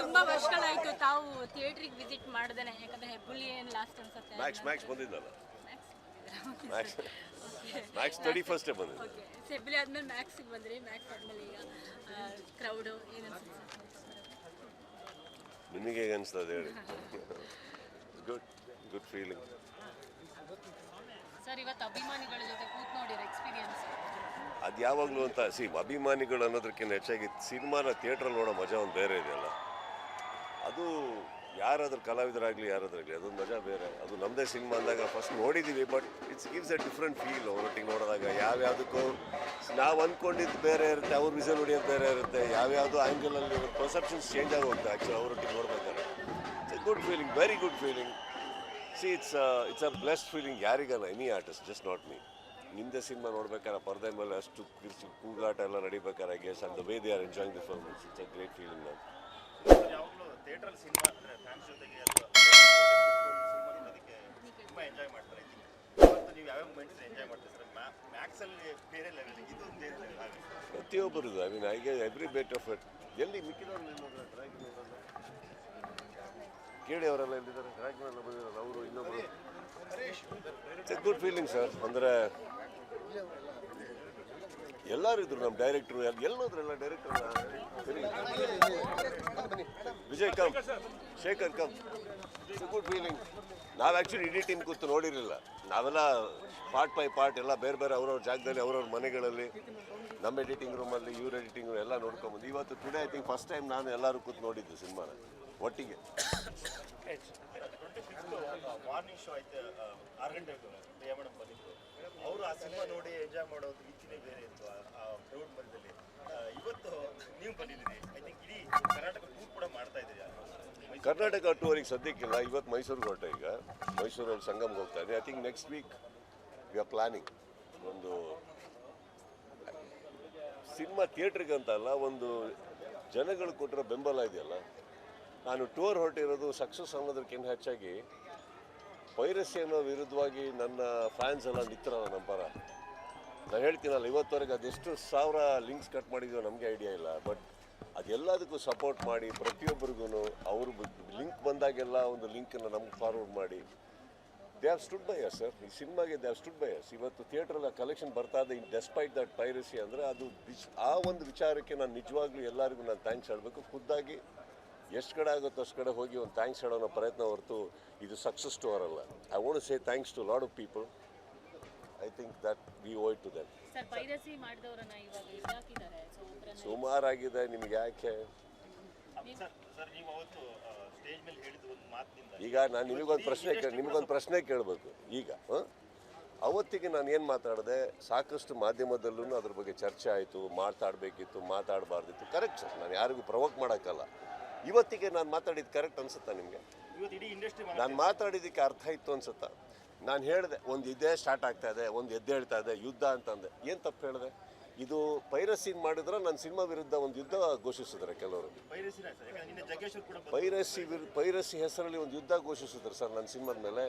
ತುಂಬಾ ವರ್ಷಗಳಾಯ್ತು ತಾವು ಥಿಯೇಟ್ರಿಗೆ ವಿಸಿಟ್ ಮಾಡ್ದೇನೆ, ಯಾಕಂದ್ರೆ ಹೆಬ್ಬುಲಿ ಏನು ಲಾಸ್ಟ್ ಅನ್ಸುತ್ತೆ. ಮ್ಯಾಕ್ಸ್ ಬಂದಿದ್ದಲ್ಲ, ಮ್ಯಾಕ್ಸ್ 31st ಬಂದಿದ್ದು. ಓಕೆ, ಹೆಬ್ಬುಲಿ ಆದ್ಮೇಲೆ ಮ್ಯಾಕ್ಸಿಗೆ ಬಂದ್ರಿ, ಮ್ಯಾಕ್ಸ್ ಆದ್ಮೇಲೆ ಈಗ ಕ್ರೌಡು ಏನು ಅನ್ಸುತ್ತೆ? ನಿಮಗೆ ಹೇಗೆ ಅನಿಸ್ತದೆ ಹೇಳಿ? Good feeling sir. ಇವತ್ತು ಅಭಿಮಾನಿಗಳ ಜೊತೆ ಕೂತ್ ನೋಡಿರೋ ಎಕ್ಸ್ಪೀರಿಯನ್ಸ್ ಅದು ಯಾವಾಗಲೂ ಅಂತ ಅಭಿಮಾನಿಗಳು ಅನ್ನೋದಕ್ಕಿಂತ ಹೆಚ್ಚಾಗಿ ಸಿನಿಮಾನ ಥಿಯೇಟ್ರಲ್ಲಿ ನೋಡೋ ಮಜಾ ಒಂದು ಬೇರೆ ಇದೆಯಲ್ಲ. ಅದು ಯಾರಾದ್ರೂ ಕಲಾವಿದರಾಗಲಿ ಯಾರಾದ್ರಾಗಲಿ ಅದೊಂದು ಮಜಾ ಬೇರೆ. ಅದು ನಮ್ಮದೇ ಸಿನಿಮಾ ಅಂದಾಗ ಫಸ್ಟ್ ನೋಡಿದ್ದೀವಿ, but it's gives A different feel ಅವರೊಟ್ಟಿಗೆ ನೋಡಿದಾಗ. ಯಾವ್ಯಾವುದಕ್ಕೂ ನಾವು ಅಂದ್ಕೊಂಡಿದ್ದು ಬೇರೆ ಇರುತ್ತೆ, ಅವ್ರ ವಿಷನ್ ಹೊಡಿಯೋದು ಬೇರೆ ಇರುತ್ತೆ, ಯಾವ್ಯಾವುದೋ ಆ್ಯಂಗಲಲ್ಲಿ ಪರ್ಸೆಪ್ಷನ್ಸ್ ಚೇಂಜ್ ಆಗೋಗುತ್ತೆ ಆ್ಯಕ್ಚುಲಿ ಅವರೊಟ್ಟಿಗೆ ನೋಡ್ಬೇಕಾದ್ರೆ. It's a good feeling, very good feeling. It's a blessed feeling ಯಾರಿಗಲ್ಲ, any artist, just not me. ನಿಮ್ಮದೇ ಸಿನಿಮಾ ನೋಡ್ಬೇಕಾದ್ರೆ ಪರದೆ ಮೇಲೆ ಅಷ್ಟು ಕಿರ್ಚು ಕೂಗಾಟ ಎಲ್ಲ ನಡಿಬೇಕಾದ್ರೆ I guess and the way they are enjoying the film, it's a great feeling. ನಾವು ಯಾವಾಗಲೂ ಥಿಯೇಟ್ರಲ್ಲಿ ಸಿನಿಮಾ ಅಂದರೆ ಫ್ಯಾನ್ಸ್ ಜೊತೆಗೆ ಅಥವಾ ಸಿನಿಮಾ ನೋಡೋದಕ್ಕೆ ತುಂಬ ಎಂಜಾಯ್ ಮಾಡ್ತಾರೆ. ಇವತ್ತು ನೀವು ಯಾವ್ಯಾವ ಮೂಮೆಂಟ್ಸ್ ಎಂಜಾಯ್ ಮಾಡ್ತೀರಿ ಸರ್? ಮ್ಯಾಕ್ಸಲ್ಲಿ ಬೇರೆ ಲೆವೆಲ್, ಇದು ಒಂದು ಬೇರೆ ಲೆವೆಲ್ ಆಗುತ್ತೆ ಪ್ರತಿಯೊಬ್ಬರದು. I mean I get every bit of it. ಎಲ್ಲಿ ಮಿಕ್ಕಿದವ್ರು ಕೇಳಿ ಅವರೆಲ್ಲ ಎಲ್ಲಿದ್ದಾರೆ, ಟ್ರ್ಯಾಕ್ನೆಲ್ಲ ಬಂದಿರೋದು ಅವರು ಇನ್ನೊಬ್ಬರು. It's a good feeling sir. ಅಂದರೆ ಎಲ್ಲರೂ ಇದ್ರು, ನಮ್ಮ ಡೈರೆಕ್ಟ್ರು ಎಲ್ಲೋದ್ರೆಲ್ಲ director Vijay come, Shekhar come. It's a good feeling. ನಾವು ಆ್ಯಕ್ಚುಲಿ ಇಡೀ ಟೀಮ್ ಕೂತು ನೋಡಿರಲಿಲ್ಲ. ನಾವೆಲ್ಲ ಪಾರ್ಟ್ ಬೈ ಪಾರ್ಟ್ ಎಲ್ಲ ಬೇರೆ ಬೇರೆ ಅವ್ರವ್ರ ಜಾಗದಲ್ಲಿ ಅವ್ರವ್ರ ಮನೆಗಳಲ್ಲಿ, ನಮ್ಮ ಎಡಿಟಿಂಗ್ ರೂಮಲ್ಲಿ, ಇವ್ರ ಎಡಿಟಿಂಗ್ ರೂಮ್ ಎಲ್ಲ ನೋಡ್ಕೊಂಬಂದು ಇವತ್ತು today I think first time ನಾನು ಎಲ್ಲರೂ ಕೂತು ನೋಡಿದ್ದು ಸಿನಿಮಾನ ಒಟ್ಟಿಗೆ. ಮಾರ್ನಿಂಗ್ ಶೋ ಆಯ್ತು 6 ಗಂಟೆಗೆ ಪ್ರಿಯ ಮೇಡಮ್ ಬಂದಿದ್ರು. ಅವರು ಆ ಸಿನಿಮಾ ನೋಡಿ ಎಂಜಾಯ್ ಮಾಡೋದು ರೀತಿನೇ ಬೇರೆ ಇತ್ತು ಆ ಕ್ರೌಡ್ ಮಧ್ಯದಲ್ಲಿ. ಇವತ್ತು ನೀವು ಬಂದಿದ್ದೀರಿ, ಐ ಥಿಂಕ್ ಇಡೀ ಕರ್ನಾಟಕ ಟೂರ್ ಕೂಡ ಮಾಡ್ತಾ ಇದ್ದೀರಿ. ಕರ್ನಾಟಕ ಟೂರಿಗೆ ಸದ್ಯಕ್ಕಿಲ್ಲ, ಇವತ್ತು ಮೈಸೂರಿಗೆ ಹೊರಟೆ. ಈಗ ಮೈಸೂರಲ್ಲಿ ಸಂಗಮ್ಗೆ ಹೋಗ್ತಾ ಇದ್ದೀನಿ. I think next week we are planning ಒಂದು ಸಿನಿಮಾ ಥಿಯೇಟ್ರಿಗೆ ಅಂತ ಅಲ್ಲ, ಒಂದು ಜನಗಳು ಕೊಟ್ಟಿರೋ ಬೆಂಬಲ ಇದೆಯಲ್ಲ. ನಾನು ಟೂರ್ ಹೊರಟಿರೋದು ಸಕ್ಸಸ್ ಅನ್ನೋದಕ್ಕಿಂತ ಹೆಚ್ಚಾಗಿ ಪೈರಸಿ ಅನ್ನೋ ವಿರುದ್ಧವಾಗಿ ನನ್ನ ಫ್ಯಾನ್ಸ್ ಎಲ್ಲ ನಿಂತಿರಲ್ಲ ನಮ್ಮ ಪರ. ನಾನು ಹೇಳ್ತೀನಲ್ಲ, ಇವತ್ತವರೆಗೆ ಅದೆಷ್ಟು ಸಾವಿರ ಲಿಂಕ್ಸ್ ಕಟ್ ಮಾಡಿದ್ಯೋ ನಮಗೆ ಐಡಿಯಾ ಇಲ್ಲ, ಬಟ್ ಅದೆಲ್ಲದಕ್ಕೂ ಸಪೋರ್ಟ್ ಮಾಡಿ ಪ್ರತಿಯೊಬ್ಬರಿಗೂ ಅವರು ಲಿಂಕ್ ಬಂದಾಗೆಲ್ಲ ಒಂದು ಲಿಂಕನ್ನು ನಮ್ಗೆ ಫಾರ್ವರ್ಡ್ ಮಾಡಿ they have stood by us sir. ಈ ಸಿನಿಮಾಗೆ they have stood by us. ಇವತ್ತು ಥಿಯೇಟ್ರೆಲ್ಲ ಕಲೆಕ್ಷನ್ ಬರ್ತಾ ಇದೆ ಡೆಸ್ಪೈಟ್ ದಟ್ ಪೈರಸಿ. ಅಂದರೆ ಅದು ಆ ಒಂದು ವಿಚಾರಕ್ಕೆ ನಾನು ನಿಜವಾಗ್ಲೂ ಎಲ್ಲರಿಗೂ ನಾನು ಥ್ಯಾಂಕ್ಸ್ ಹೇಳಬೇಕು. ಖುದ್ದಾಗಿ ಎಷ್ಟು ಕಡೆ ಆಗುತ್ತೋ ಅಷ್ಟು ಕಡೆ ಹೋಗಿ ಒಂದು ಥ್ಯಾಂಕ್ಸ್ ಹೇಳೋ ಪ್ರಯತ್ನ ಹೊರತು ಇದು ಸಕ್ಸಸ್ ಟು ಅವರಲ್ಲ. I want to say thanks to lot of people. I think that we owe it to them. ಸುಮಾರಾಗಿದೆ, ನಿಮ್ಗೆ ಯಾಕೆ? ಈಗ ನಾನು ನಿಮಗೊಂದು ಪ್ರಶ್ನೆ ಕೇಳಬೇಕು. ಈಗ ಅವತ್ತಿಗೆ ನಾನು ಏನು ಮಾತಾಡಿದೆ, ಸಾಕಷ್ಟು ಮಾಧ್ಯಮದಲ್ಲೂ ಅದ್ರ ಬಗ್ಗೆ ಚರ್ಚೆ ಆಯಿತು, ಮಾತಾಡಬೇಕಿತ್ತು, ಮಾತಾಡಬಾರ್ದಿತ್ತು. ಕರೆಕ್ಟ್ ಸರ್, ನಾನು ಯಾರಿಗೂ ಪ್ರವೋಕ್ ಮಾಡೋಕ್ಕಲ್ಲ. ಇವತ್ತಿಗೆ ನಾನು ಮಾತಾಡಿದ್ದು ಕರೆಕ್ಟ್ ಅನ್ಸುತ್ತಾ ನಿಮಗೆ? ನಾನು ಮಾತಾಡಿದ್ದಕ್ಕೆ ಅರ್ಥ ಇತ್ತು ಅನ್ಸುತ್ತಾ? ನಾನು ಹೇಳಿದೆ ಒಂದು ಇದೇ ಸ್ಟಾರ್ಟ್ ಆಗ್ತಾ ಇದೆ, ಒಂದು ಎದ್ದೇಳ್ತಾ ಇದೆ ಯುದ್ಧ ಅಂತಂದೆ. ಏನು ತಪ್ಪು ಹೇಳಿದೆ? ಇದು ಪೈರಸಿನ್ ಮಾಡಿದ್ರೆ ನನ್ನ ಸಿನಿಮಾ ವಿರುದ್ಧ ಒಂದು ಯುದ್ಧ ಘೋಷಿಸಿದ್ದಾರೆ ಕೆಲವರು. ಪೈರಸಿ ಹೆಸರಲ್ಲಿ ಒಂದು ಯುದ್ಧ ಘೋಷಿಸಿದ್ರು ಸರ್ ನನ್ನ ಸಿನಿಮಾದ ಮೇಲೆ.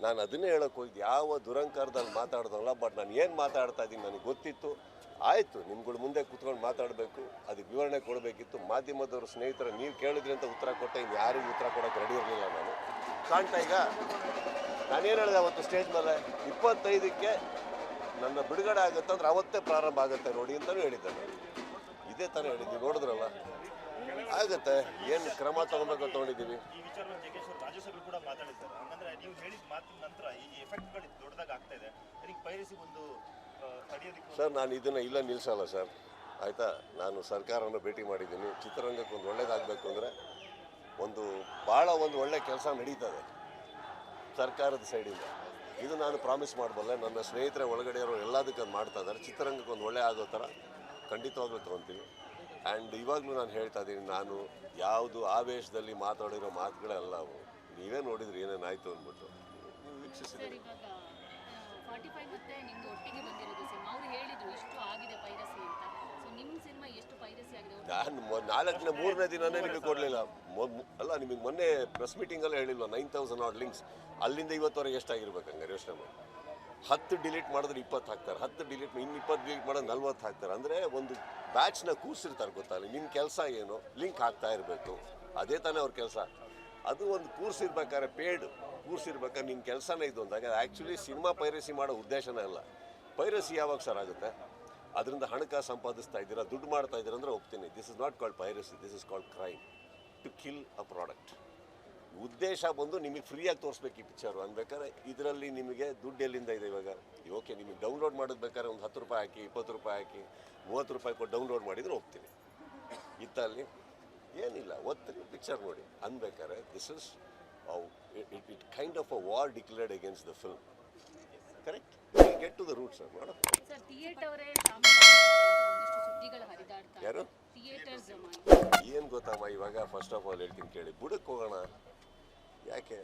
ನಾನು ಅದನ್ನೇ ಹೇಳೋಕೆ ಹೋಗಿದ್ದು, ಯಾವ ದುರಂಕಾರದಲ್ಲಿ ಮಾತಾಡ್ದಲ್ಲ. ಬಟ್ ನಾನು ಏನು ಮಾತಾಡ್ತಾ ಇದ್ದೀನಿ ನನಗೆ ಗೊತ್ತಿತ್ತು. ಆಯಿತು, ನಿಮ್ಗಳ ಮುಂದೆ ಕೂತ್ಕೊಂಡು ಮಾತಾಡಬೇಕು, ಅದಕ್ಕೆ ವಿವರಣೆ ಕೊಡಬೇಕಿತ್ತು. ಮಾಧ್ಯಮದವ್ರ ಸ್ನೇಹಿತರ ನೀವು ಕೇಳಿದ್ರಿ ಅಂತ ಉತ್ತರ ಕೊಟ್ಟೆ, ಇನ್ನು ಯಾರಿಗೂ ಉತ್ತರ ಕೊಡೋಕ್ಕೆ ರೆಡಿ ಇರಲಿಲ್ಲ ನಾನು. ಕಾಣ್ತಾ ಈಗ ನಾನೇನು ಹೇಳಿದೆ ಅವತ್ತು ಸ್ಟೇಜ್ ಮೇಲೆ, 25ಕ್ಕೆ ನನ್ನ ಬಿಡುಗಡೆ ಆಗುತ್ತೆ ಅಂದ್ರೆ ಅವತ್ತೇ ಪ್ರಾರಂಭ ಆಗುತ್ತೆ ನೋಡಿ ಅಂತಲೂ ಹೇಳಿದ್ದೆ ನಾನು. ಇದೇ ಥರ ಹೇಳಿದ್ವಿ, ನೋಡಿದ್ರಲ್ಲ ಆಗುತ್ತೆ. ಏನು ಕ್ರಮ ತೊಗೊಬೇಕು ತೊಗೊಂಡಿದ್ದೀವಿ. ಸರ್ ನಾನು ಇದನ್ನು ಇಲ್ಲ ನಿಲ್ಲಿಸಲ್ಲ ಸರ್, ಆಯಿತಾ. ನಾನು ಸರ್ಕಾರವನ್ನು ಭೇಟಿ ಮಾಡಿದ್ದೀನಿ. ಚಿತ್ರರಂಗಕ್ಕೆ ಒಂದು ಒಳ್ಳೇದಾಗಬೇಕು ಅಂದರೆ ಭಾಳ ಒಂದು ಒಳ್ಳೆ ಕೆಲಸ ನಡೀತದೆ ಸರ್ಕಾರದ ಸೈಡಿಂದ. ಇದು ನಾನು ಪ್ರಾಮಿಸ್ ಮಾಡಬಲ್ಲೆ. ನನ್ನ ಸ್ನೇಹಿತರ ಒಳಗಡೆಯವರು ಎಲ್ಲದಕ್ಕೆ ಅದು ಮಾಡ್ತಾ ಇದ್ದಾರೆ. ಚಿತ್ರರಂಗಕ್ಕೆ ಒಂದು ಒಳ್ಳೆ ಆಗೋ ಥರ ಖಂಡಿತವಾಗ್ಲೂ ತೊಗೊತೀವಿ. ಆ್ಯಂಡ್ ಇವಾಗಲೂ ನಾನು ಹೇಳ್ತಾ ಇದ್ದೀನಿ, ನಾನು ಯಾವುದು ಆವೇಶದಲ್ಲಿ ಮಾತಾಡಿರೋ ಮಾತುಗಳೆಲ್ಲ ಅವು. ನೀವೇ ನೋಡಿದ್ರಿ ಏನೇನಾಯಿತು ಅಂದ್ಬಿಟ್ಟು, ನೀವು ವೀಕ್ಷಿಸಿದ್ದೀರಿ. ನಾನು 3ನೇ ದಿನನೇ ನಿಮಗೆ ಕೊಡಲಿಲ್ಲ ಅಲ್ಲ. ನಿಮಗೆ ಮೊನ್ನೆ ಪ್ರೆಸ್ ಮೀಟಿಂಗಲ್ಲೇ ಹೇಳಿಲ್ವ 9,000 ಆಡ್ ಲಿಂಕ್ಸ್. ಅಲ್ಲಿಂದ ಇವತ್ತವರೆಗೆ ಎಷ್ಟಾಗಿರ್ಬೇಕು ಹಂಗಾರೆ ಯೋಚನೆ ಮಾಡಿ. 10 ಡಿಲೀಟ್ ಮಾಡಿದ್ರೆ 20 ಹಾಕ್ತಾರೆ, 10 ಡಿಲೀಟ್ ಇನ್ನು 20 ಡಿಲೀಟ್ ಮಾಡಿದ್ರೆ 40 ಹಾಕ್ತಾರೆ. ಅಂದರೆ ಒಂದು ಬ್ಯಾಚ್ನ ಕೂರಿಸಿರ್ತಾರೆ ಗೊತ್ತಾಗಲಿ. ನಿಮ್ಮ ಕೆಲಸ ಏನು, ಲಿಂಕ್ ಹಾಕ್ತಾ ಇರಬೇಕು, ಅದೇ ತಾನೇ ಅವ್ರ ಕೆಲಸ. ಅದು ಒಂದು ಕೂರಿಸಿರ್ಬೇಕಾದ್ರೆ ಪೇಯ್ಡ್ ಕೂರಿಸಿರ್ಬೇಕಾದ್ರೆ ನಿಮ್ಮ ಕೆಲಸನೇ ಇದು ಅಂದಾಗ ಆ್ಯಕ್ಚುಲಿ ಸಿನಿಮಾ ಪೈರಸಿ ಮಾಡೋ ಉದ್ದೇಶನೇ ಅಲ್ಲ. ಪೈರಸಿ ಯಾವಾಗ ಸರ್ ಆಗುತ್ತೆ? ಅದರಿಂದ ಹಣಕಾಸು ಸಂಪಾದಿಸ್ತಾ ಇದ್ದೀರಾ, ದುಡ್ಡು ಮಾಡ್ತಾ ಇದ್ದೀರಾ ಅಂದರೆ ಒಪ್ತೀನಿ. This is not called piracy, this is called crime to kill a product. ಉದ್ದೇಶ ಬಂದು ನಿಮಗೆ ಫ್ರೀಯಾಗಿ ತೋರಿಸ್ಬೇಕು ಈ ಪಿಕ್ಚರು ಅನ್ಬೇಕಾದ್ರೆ ಇದರಲ್ಲಿ ನಿಮಗೆ ದುಡ್ಡು ಎಲ್ಲಿಂದ ಇದೆ ಇವಾಗ? ಓಕೆ, ನಿಮಗೆ ಡೌನ್ಲೋಡ್ ಮಾಡೋದು ಬೇಕಾದ್ರೆ ಒಂದು 10 ರೂಪಾಯಿ ಹಾಕಿ, 20 ರೂಪಾಯಿ ಹಾಕಿ, 30 ರೂಪಾಯಿ ಕೊಟ್ಟು ಡೌನ್ಲೋಡ್ ಮಾಡಿದ್ರೆ ಹೋಗ್ತೀನಿ. ಇತ್ತಲ್ಲಿ ಏನಿಲ್ಲ, ಒತ್ತಿ ಪಿಕ್ಚರ್ ನೋಡಿ ಅನ್ಬೇಕಾದ್ರೆ this is it kind of a war declared against the film. Correct, get to the root sir. ನೋಡೋ ಸರ್ ಥಿಯೇಟರ್ ಸುದ್ದಿಗಳು ಹರಿದಾಡ್ತಾರೆ. ಯಾರು ಥಿಯೇಟರ್ಸ್ ಏನು ಗೊತ್ತಮ್ಮ, ಇವಾಗ ಫಸ್ಟ್ ಆಫ್ ಆಲ್ ಹೇಳ್ತೀನಿ ಕೇಳಿ, ಬುಡಕ್ಕೆ ಹೋಗೋಣ. ಯಾಕೆ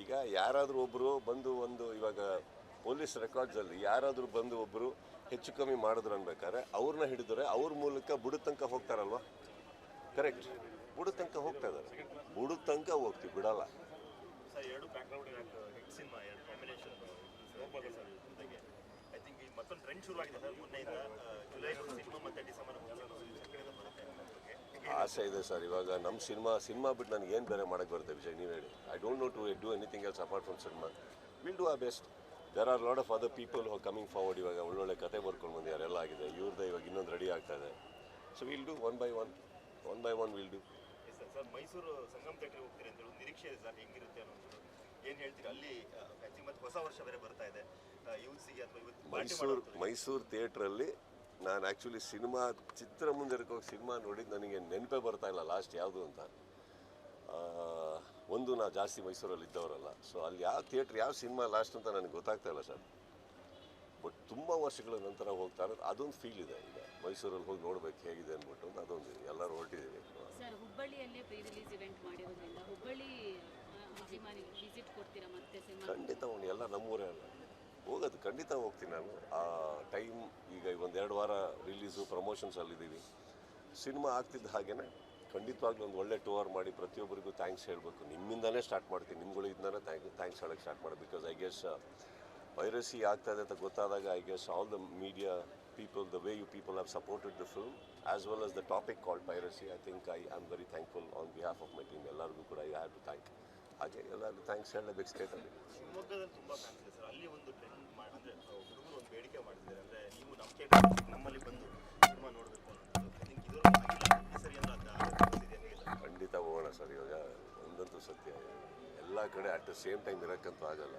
ಈಗ ಯಾರಾದರೂ ಒಬ್ಬರು ಬಂದು ಒಂದು ಇವಾಗ ಪೊಲೀಸ್ ರೆಕಾರ್ಡ್ಸಲ್ಲಿ ಯಾರಾದರೂ ಬಂದು ಒಬ್ಬರು ಹೆಚ್ಚು ಕಮ್ಮಿ ಮಾಡಿದ್ರು ಅನ್ಬೇಕಾದ್ರೆ ಅವ್ರನ್ನ ಹಿಡಿದ್ರೆ ಅವ್ರ ಮೂಲಕ ಬುಡದ ತನಕ ಹೋಗ್ತಾರಲ್ವ? ಕರೆಕ್ಟ್, ಬುಡದ ತನಕ ಹೋಗ್ತಾ ಇದ್ದಾರೆ, ಬುಡದ ತನಕ ಹೋಗ್ತೀವಿ, ಬಿಡಲ್ಲ. ಸರ್ ಎರಡು ಬ್ಯಾಕ್ಗ್ರೌಂಡ್ ಹಿಟ್ ಸಿನಿಮಾ, ಎರಡು ಕಾಂಬಿನೇಷನ್ ಹೋಗ್ಬೋದು ಸರ್ ಜೊತೆಗೆ. ಐ ಥಿಂಕ್ ಈಗ ಮತ್ತೊಂದು ಟ್ರೆಂಡ್ ಶುರುವಾಗಿದೆ ಸರ್ ಮೊನ್ನೆಯಿಂದ. ಜುಲೈ ಸಿನಿಮಾ ಮತ್ತು ಡಿಸೆಂಬರ್ ಆಸೆ ಇದೆ ಸರ್. ಇವಾಗ ನಮ್ಮ ಸಿನಿಮಾ ಬಿಟ್ಟು ನನಗೆ ಏನು ಬೇರೆ ಮಾಡೋಕ್ಕೆ ಬರುತ್ತೆ ವಿಜಯ್, ನೀವು ಹೇಳಿ. I don't know to do anything else apart from cinema. Will do a best. There are lot of other people who coming forward. ಇವಾಗ ಒಳ್ಳೊಳ್ಳೆ ಕತೆ ಬರ್ಕೊಂಡು ಬಂದಿದ್ದಾರೆ, ಎಲ್ಲ ಆಗಿದೆ. ಇವ್ರದ್ದು ಇವಾಗ ಇನ್ನೊಂದು ರೆಡಿ ಆಗ್ತಾ ಇದೆ. So will do one by one will do. Sir Mysuru Sangam ಥಿಯೇಟ್ರಿಗೆ ಹೋಗ್ತೀರಿ ಅಂತ ಹೇಳಿ ನಿರೀಕ್ಷೆ ಇದೆ ಸರ್, ಹೆಂಗಿರುತ್ತೆ ಅನ್ನೋದು ಏನು ಹೇಳ್ತೀರಿ? ಅಲ್ಲಿ ಮತ್ತು ಹೊಸ ವರ್ಷ ಬೇರೆ ಬರ್ತಾ ಇದೆ ಯೂತ್ಸಿಗೆ ಅಥವಾ ಇವತ್ತು ಮೈಸೂರು ಥಿಯೇಟ್ರಲ್ಲಿ ನಾನು ಆ್ಯಕ್ಚುಲಿ ಸಿನಿಮಾ ಚಿತ್ರ ಮುಂದಿರಕ್ಕೆ ಹೋಗಿ ಸಿನಿಮಾ ನೋಡಿದ್ದು ನನಗೆ ನೆನಪೇ ಬರ್ತಾ ಇಲ್ಲ ಲಾಸ್ಟ್ ಯಾವುದು ಅಂತ. ಒಂದು ನಾವು ಜಾಸ್ತಿ ಮೈಸೂರಲ್ಲಿ ಇದ್ದವರಲ್ಲ, ಸೊ ಅಲ್ಲಿ ಯಾವ ಥಿಯೇಟ್ರ್ ಯಾವ ಸಿನಿಮಾ ಲಾಸ್ಟ್ ಅಂತ ನನಗೆ ಗೊತ್ತಾಗ್ತಾ ಇಲ್ಲ ಸರ್. ಬಟ್ ತುಂಬ ವರ್ಷಗಳ ನಂತರ ಹೋಗ್ತಾ ಇರೋದು ಅದೊಂದು ಫೀಲ್ ಇದೆ. ಈಗ ಮೈಸೂರಲ್ಲಿ ಹೋಗಿ ನೋಡ್ಬೇಕು ಹೇಗಿದೆ ಅಂದ್ಬಿಟ್ಟು ಅಂತ ಅದೊಂದು ಎಲ್ಲರೂ ಹೊರಟಿದ್ದೀವಿ. ಸರ್ ಹುಬ್ಬಳ್ಳಿಯಲ್ಲೇ ಪ್ರೀ ರಿಲೀಸ್ ಇವೆಂಟ್ ಮಾಡಿರೋದ್ರಿಂದ ಹುಬ್ಬಳ್ಳಿ ಅಭಿಮಾನಿಗಳು ವಿಸಿಟ್ ಕೊಡ್ತೀರಾ ಮತ್ತೆ ಸಿನಿಮಾ? ಖಂಡಿತ ಅವನು ಎಲ್ಲ ನಮ್ಮೂರೇ ಅಲ್ಲ, ಹೋಗೋದು ಖಂಡಿತ ಹೋಗ್ತೀನಿ ನಾನು. ಆ ಟೈಮ್ ಈಗ 1-2 ವಾರ ರಿಲೀಸು ಪ್ರಮೋಷನ್ಸಲ್ಲಿದ್ದೀವಿ. ಸಿನಿಮಾ ಆಗ್ತಿದ್ದ ಹಾಗೇ ಖಂಡಿತವಾಗ್ಲೂ ಒಂದು ಒಳ್ಳೆ ಟೂರ್ ಮಾಡಿ ಪ್ರತಿಯೊಬ್ಬರಿಗೂ ಥ್ಯಾಂಕ್ಸ್ ಹೇಳಬೇಕು. ನಿಮ್ಮಿಂದನೇ ಸ್ಟಾರ್ಟ್ ಮಾಡ್ತೀನಿ, ನಿಮ್ಗಳಿಂದನೇ ಥ್ಯಾಂಕ್ಸ್ ಹೇಳೋಕ್ಕೆ ಸ್ಟಾರ್ಟ್ ಮಾಡೋದು. ಬಿಕಾಸ್ ಐ ಗೆಸ್ ಪೈರಸಿ ಆಗ್ತಾಯಿದೆ ಅಂತ ಗೊತ್ತಾದಾಗ I guess all the media people, the way you people have supported the film as well as the topic called piracy, I think I am very thankful on behalf of my team. ಎಲ್ಲರಿಗೂ ಕೂಡ I have to thank. ಹಾಗೆ ಎಲ್ಲರಿಗೂ thanks ಹೇಳಬೇಕು ಸ್ಟೇಟಲ್ಲಿ. ಶಿವಮೊಗ್ಗದಲ್ಲಿ ತುಂಬ fans ಇದೆ sir. ಅಲ್ಲಿ ಒಂದು ಟ್ರೆಂಡ್ ಅಂದರೆ ಹುಡುಗರು ಒಂದು ಬೇಡಿಕೆ ಮಾಡಿದ್ದಾರೆ, ಅಂದರೆ ನೀವು ನಮ್ಮ ಥಿಯೇಟರ್ ನಮ್ಮಲ್ಲಿ ಬಂದು ಸಿನಿಮಾ ನೋಡಬೇಕು ಅನ್ನೋದು. ಐ ಥಿಂಕ್ ಇದರ ಈ ಸರಿ ಅನ್ನೋದು ಖಂಡಿತ ಹೋಗೋಣ ಸರ್. ಇವಾಗ ಒಂದಂತೂ ಸತ್ಯ, ಎಲ್ಲ ಕಡೆ ಅಟ್ ದ ಸೇಮ್ ಟೈಮ್ ಇರೋಕ್ಕಂತೂ ಆಗಲ್ಲ.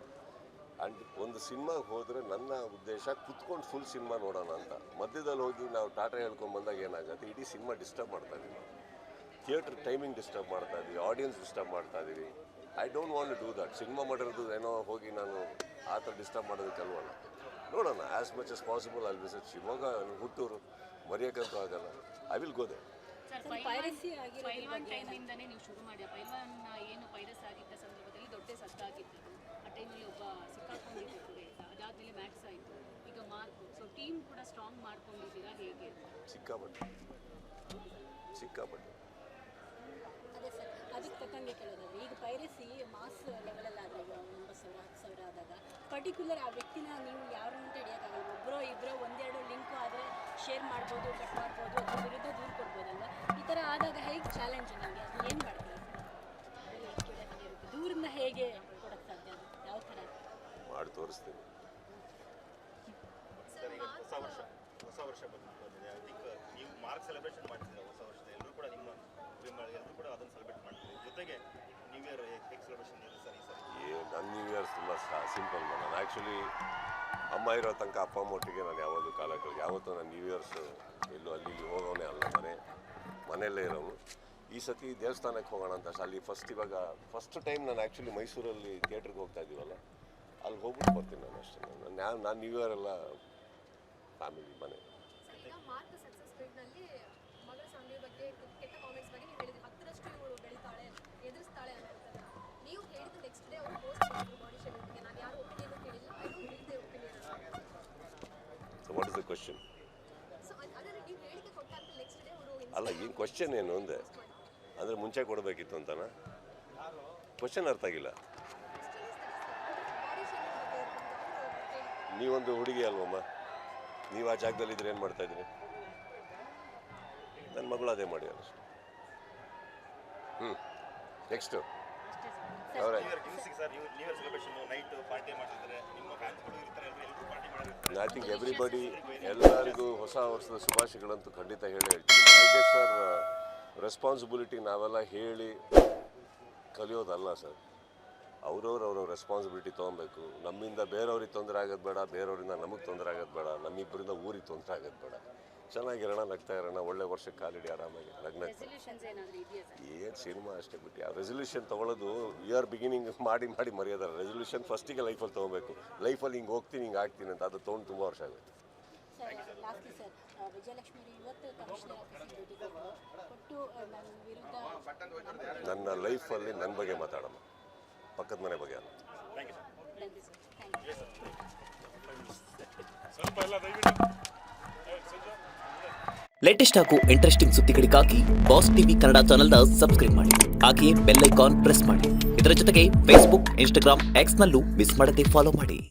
ಆ್ಯಂಡ್ ಒಂದು ಸಿನಿಮಾಗೆ ಹೋದರೆ ನನ್ನ ಉದ್ದೇಶ ಕುತ್ಕೊಂಡು ಫುಲ್ ಸಿನಿಮಾ ನೋಡೋಣ ಅಂತ. ಮಧ್ಯದಲ್ಲಿ ಹೋಗಿ ನಾವು ಟಾಟಾ ಹೇಳ್ಕೊಂಡು ಬಂದಾಗ ಏನಾಗುತ್ತೆ, ಇಡೀ ಸಿನಿಮಾ ಡಿಸ್ಟರ್ಬ್ ಮಾಡ್ತಾ ಇದ್ದೀವಿ, ಥಿಯೇಟ್ರ್ ಟೈಮಿಂಗ್ ಡಿಸ್ಟರ್ಬ್ ಮಾಡ್ತಾ ಇದ್ದೀವಿ, ಆಡಿಯನ್ಸ್ ಡಿಸ್ಟರ್ಬ್ ಮಾಡ್ತಾ ಇದ್ದೀವಿ. I don't want to do that. Cinema ಮಾಡಿರೋದು ಏನೋ ಹೋಗಿ ನಾನು ಆ ಥರ ಡಿಸ್ಟರ್ಬ್ ಮಾಡೋದಕ್ಕಲ್ವಲ್ಲ. ನೋಡೋಣ, ಆ್ಯಸ್ ಮಚ್ ಆಸ್ ಪಾಸಿಬಲ್ ಅಲ್ಲಿ ವಿಸಿಟ್ ಶಿವಮೊಗ್ಗ, ಹುಟ್ಟೂರು, ಮರೆಯೋಕ್ಕಂತೂ ಆಗಲ್ಲ. I will go there. Pailwaan ಟೈಮಿಂದನೇ ನೀವು ಶುರು ಮಾಡಿ. ಪೈಲ್ವಾನ್ ಏನು ಪೈರಸ್ ಆಗಿದ್ದ ಸಂದರ್ಭದಲ್ಲಿ ದೊಡ್ಡ ಸದ್ದಾಗಿತ್ತು. ಆ ಟೈಮಲ್ಲಿ ಒಬ್ಬ ಸಿಕ್ಕಾಕೊಂಡಿದ್ದು ಕೂಡ ಇದ್ದ. ಅದಾದಮೇಲೆ ಮ್ಯಾಕ್ಸ್ ಆಯಿತು, ಈಗ ಮಾರ್ಕು. ಸೊ ಟೀಮ್ ಕೂಡ ಸ್ಟ್ರಾಂಗ್ ಮಾಡ್ಕೊಂಡಿದ್ದೀರಾ ಹೇಗೆ? ಸಿಕ್ಕಾಪಟ್ಟೆ ಅದೇ ಸರ್, ಅದಕ್ಕೆ ತಕ್ಕಂಗೆ ಕೇಳೋದಾದ್ರೆ ಈಗ ಪೈರಸಿ ಮಾಸ್ ಲೆವೆಲಲ್ಲಿ ಆದರೆ ಈಗ 9,000-10,000 ಆದಾಗ ಪರ್ಟಿಕ್ಯುಲರ್ ಆ ವ್ಯಕ್ತಿನ ನೀವು ಯಾರನ್ನು ಹಿಡಿಯೋಕ್ಕಾಗಲ್ಲ. ಒಬ್ಬರೋ ಇಬ್ಬರೋ ಒಂದೆರಡು ಲಿಂಕು ಆದರೆ ಶೇರ್ ಮಾಡ್ಬೋದು, ಕಟ್ ಮಾಡ್ಬೋದು, ಅದ್ರ ವಿರುದ್ಧ ದೂರು ಕೊಡ್ಬೋದಲ್ಲ. ಈ ಥರ ಆದಾಗ ಹೇಗೆ ಚಾಲೆಂಜ್ ನಿಮಗೆ? ಅದು ಏನು ಮಾಡ್ತೀರಾ ಸರ್? ದೂರಿಂದ ಹೇಗೆ ಕೊಡೋಕ್ಕೆ ಸಾಧ್ಯ? ಅದು ಯಾವ ಥರ ಮಾಡಿ ತೋರಿಸ್ತೀನಿ. ಸರ್ ಈಗ ಹೊಸ ವರ್ಷ ಬಂದಿದೆ. ಐ ಥಿಂಕ್ ನೀವು ಮಾರ್ಕ್ ಸೆಲೆಬ್ರೇಷನ್ ಮಾಡ್ತಿದ್ದೀರಾ ಹೊಸ ವರ್ಷದ. ಎಲ್ಲರೂ ಕೂಡ ನಿಮ್ಮ ಎಲ್ಲರೂ ಕೂಡ ಅದನ್ನು ಸೆಲೆಬ್ರೇಟ್ ಮಾಡ್ತೀವಿ. ಜೊತೆಗೆ ನ್ಯೂ ಇಯರ್ ಹೇಗೆ ಸೆಲೆಬ್ರೇಷನ್ ಇದೆ ಸರ್ ಈ ಸರಿ? ನನ್ನ ನ್ಯೂ ಇಯರ್ಸ್ ತುಂಬ ಸಿಂಪಲ್. ನಾನು ಆ್ಯಕ್ಚುಲಿ ಅಮ್ಮ ಇರೋ ತನಕ ಅಪ್ಪ ಅಮ್ಮ ಒಟ್ಟಿಗೆ ನಾನು ಯಾವಾಗಲೂ ಕಾಲ ಕಳೆದು ಯಾವತ್ತೂ ನಾನು ನ್ಯೂ ಇಯರ್ಸ್ ಎಲ್ಲೂ ಅಲ್ಲಿ ಹೋಗೋನೇ ಅಲ್ಲ, ಮನೆಯಲ್ಲೇ ಇರೋನು. ಈ ಸತಿ ದೇವಸ್ಥಾನಕ್ಕೆ ಹೋಗೋಣ ಅಂತ ಅಲ್ಲಿ ಫಸ್ಟ್ ಟೈಮ್ ನಾನು ಆ್ಯಕ್ಚುಲಿ ಮೈಸೂರಲ್ಲಿ ಥಿಯೇಟ್ರಿಗೆ ಹೋಗ್ತಾ ಇದ್ದೀವಲ್ಲ, ಅಲ್ಲಿ ಹೋಗ್ಬಿಟ್ಟು ಬರ್ತೀನಿ ನಾನು ಅಷ್ಟೇ. ನಾನು ನ್ಯೂ ಇಯರ್ ಎಲ್ಲ ಫ್ಯಾಮಿಲಿ ಮನೆ. ಈಗ ಮಾರ್ಕ್ ಸಕ್ಸಸ್ ಸ್ಪೀಡ್ನಲ್ಲಿ ಮಗಳ ಸಂಘ ಬಗ್ಗೆ ಕೆಟ್ಟ ಕಾಮೆಂಟ್ಸ್ ಬಗ್ಗೆ ನೀವು ಹೇಳಿದ್ರಿ. 10ರಷ್ಟು ಇವಳು ಬೆಳಿತಾಳೆ, ಎದುರಿಸ್ತಾಳೆ ಅಂತ. ನೀವು ಹೇಳಿದ ನೆಕ್ಸ್ಟ್ ಡೇ ಅವರು ಪೋಸ್ಟ್ ಮಾಡಿದ್ರು ಬಾಡಿ ಶೇಮಿಂಗ್ಗೆ. ನಾನು ಯಾರು ಒಪಿನಿಯನ್ ಕೇಳಿಲ್ಲ, I don't read they opinion. So what is the question? So ಅದನ್ನು ನೀವು ಹೇಳಿಕೆ ಕೊಟ್ಟಾಗ ನೆಕ್ಸ್ಟ್ ಡೇ ಅವರು ಅಲ್ಲ, ಏನು ಕ್ವಶನ್ ಏನು ಅಂದೆ? ಅಂದರೆ ಮುಂಚೆ ಕೊಡಬೇಕಿತ್ತು ಅಂತನಾ? ಕ್ವಶನ್ ಅರ್ಥ ಆಗಿಲ್ಲ. ನೀವೊಂದು ಹುಡುಗಿ ಅಲ್ವಮ್ಮ, ನೀವು ಆ ಜಾಗದಲ್ಲಿದ್ದರೆ ಏನು ಮಾಡ್ತಾಯಿದ್ದೀರಿ? ನನ್ನ ಮಗಳು ಅದೇ ಮಾಡಿ ಅಷ್ಟೆ. ನೆಕ್ಸ್ಟು ಅವರೇ sir new year celebration night party ಮಾಡ್ತಿದ್ದಾರೆ, ನಿಮ್ಮ ಫ್ಯಾನ್ಸ್ಗಳು ಇರ್ತಾರೆ, ಎಲ್ಲರೂ ಪಾರ್ಟಿ ಮಾಡಿರ್ತಾರೆ. ಐ ಥಿಂಕ್ ಎವ್ರಿಬಡಿ ಎಲ್ಲರಿಗೂ ಹೊಸ ವರ್ಷದ ಶುಭಾಶಯಗಳಂತೂ ಖಂಡಿತ ಹೇಳ್ತೀನಿ. ಐ ಗೆಸ್ ಸರ್ ರೆಸ್ಪಾನ್ಸಿಬಿಲಿಟಿ ನಾವೆಲ್ಲ ಹೇಳಿ ಕಲಿಯೋದಲ್ಲ ಸರ್. ಅವ್ರವ್ರ ರೆಸ್ಪಾನ್ಸಿಬಿಲಿಟಿ ತೊಗೊಬೇಕು. ನಮ್ಮಿಂದ ಬೇರೆಯವ್ರಿಗೆ ತೊಂದರೆ ಆಗೋದು ಬೇಡ, ಬೇರೆಯವರಿಂದ ನಮಗೆ ತೊಂದರೆ ಆಗೋದು ಬೇಡ, ನಮ್ಮಿಬ್ಬರಿಂದ ಊರಿಗೆ ತೊಂದರೆ ಆಗೋದು ಬೇಡ. ಚೆನ್ನಾಗಿರೋಣ, ನಗ್ತಾ ಇರೋಣ, ಒಳ್ಳೆ ವರ್ಷ ಕಾಲಿಡಿ ಆರಾಮಾಗಿ ಲಗ್ನ. ರೆಸಲ್ಯೂಷನ್ಸ್ ಏನಾದರೂ ಇದೆಯಾ ಸರ್? ಏನು ಸಿನಿಮಾ ಅಷ್ಟೇ ಬಿಟ್ಟು ಯಾವ ರೆಸಲ್ಯೂಷನ್ ತೊಗೊಳ್ಳೋದು ಇಯರ್ ಬಿಗಿನಿಂಗ್ ಮಾಡಿ ಮರೆಯೋದಲ್ಲ. ರೆಸಲ್ಯೂಷನ್ ಫಸ್ಟಿಗೆ ಲೈಫಲ್ಲಿ ತೊಗೊಬೇಕು. ಲೈಫಲ್ಲಿ ಹಿಂಗೆ ಹೋಗ್ತೀನಿ, ಹಿಂಗೆ ಆಗ್ತೀನಿ ಅಂತ ಅದು ತೊಗೊಂಡು ತುಂಬ ವರ್ಷ ಆಗುತ್ತೆ. ಸರ್ ಲಾಸ್ಟ್ಲಿ ಸರ್, ವಿಜಯಲಕ್ಷ್ಮಿ ಇವತ್ತು ಕಮಿಷನರ್ ಆಫೀಸಿಗೆ ಭೇಟಿ ಕೊಟ್ಟು ನನ್ನ ವಿರುದ್ಧ ನನ್ನ ಲೈಫಲ್ಲಿ ನನ್ನ ಬಗ್ಗೆ ಮಾತಾಡೋಣ, ಪಕ್ಕದ ಮನೆ ಬಗ್ಗೆ ಅಲ್ಲ. Thank you sir. Thank you sir. Latest ಹಾಗೂ ಇಂಟ್ರೆಸ್ಟಿಂಗ್ ಸುದ್ದಿಗಳಿಗಾಗಿ ಬಾಸ್ ಟಿವಿ ಕನ್ನಡ ಚಾನೆಲ್ನ ಸಬ್ಸ್ಕ್ರೈಬ್ ಮಾಡಿ. ಹಾಗೆಯೇ ಬೆಲ್ ಐಕಾನ್ ಪ್ರೆಸ್ ಮಾಡಿ. ಇದರ ಜೊತೆಗೆ ಫೇಸ್ಬುಕ್, ಇನ್ಸ್ಟಾಗ್ರಾಮ್, ಎಕ್ಸ್ನಲ್ಲೂ ಮಿಸ್ ಮಾಡದೆ ಫಾಲೋ ಮಾಡಿ.